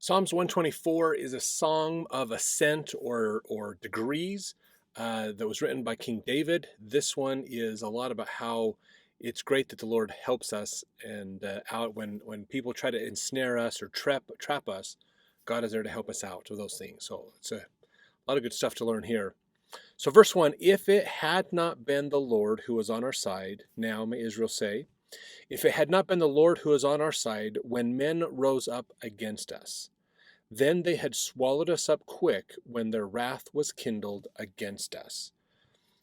Psalms 124 is a song of ascent or degrees that was written by King David. This one is a lot about how it's great that the Lord helps us, and out when people try to ensnare us or trap us, God is there to help us out of those things. So it's a lot of good stuff to learn here. So verse 1, if it had not been the Lord who was on our side, now may Israel say, if it had not been the Lord who was on our side when men rose up against us, then they had swallowed us up quick when their wrath was kindled against us.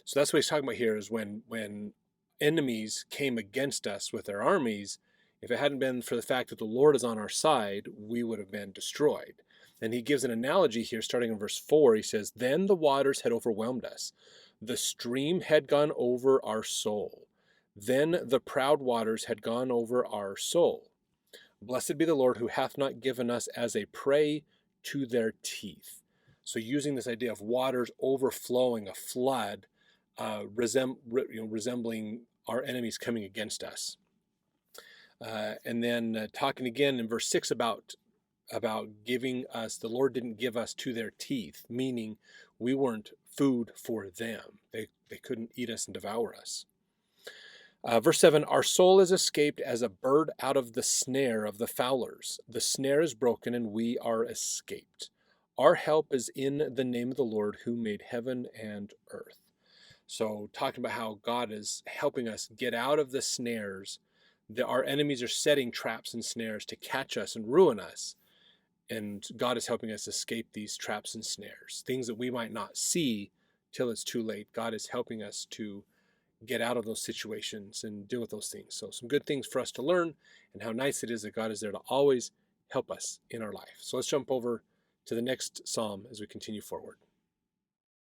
So that's what he's talking about here is when enemies came against us with their armies, if it hadn't been for the fact that the Lord is on our side, we would have been destroyed. And he gives an analogy here starting in verse 4. He says, then the waters had overwhelmed us. The stream had gone over our soul. Then the proud waters had gone over our soul. Blessed be the Lord who hath not given us as a prey to their teeth. So using this idea of waters overflowing, a flood, resembling our enemies coming against us. And then talking again in verse 6 about giving us, the Lord didn't give us to their teeth, meaning we weren't food for them. They couldn't eat us and devour us. Verse 7, our soul is escaped as a bird out of the snare of the fowlers. The snare is broken and we are escaped. Our help is in the name of the Lord who made heaven and earth. So talking about how God is helping us get out of the snares. Our enemies are setting traps and snares to catch us and ruin us. And God is helping us escape these traps and snares. Things that we might not see till it's too late. God is helping us to get out of those situations and deal with those things. So some good things for us to learn, and how nice it is that God is there to always help us in our life. So let's jump over to the next psalm as we continue forward.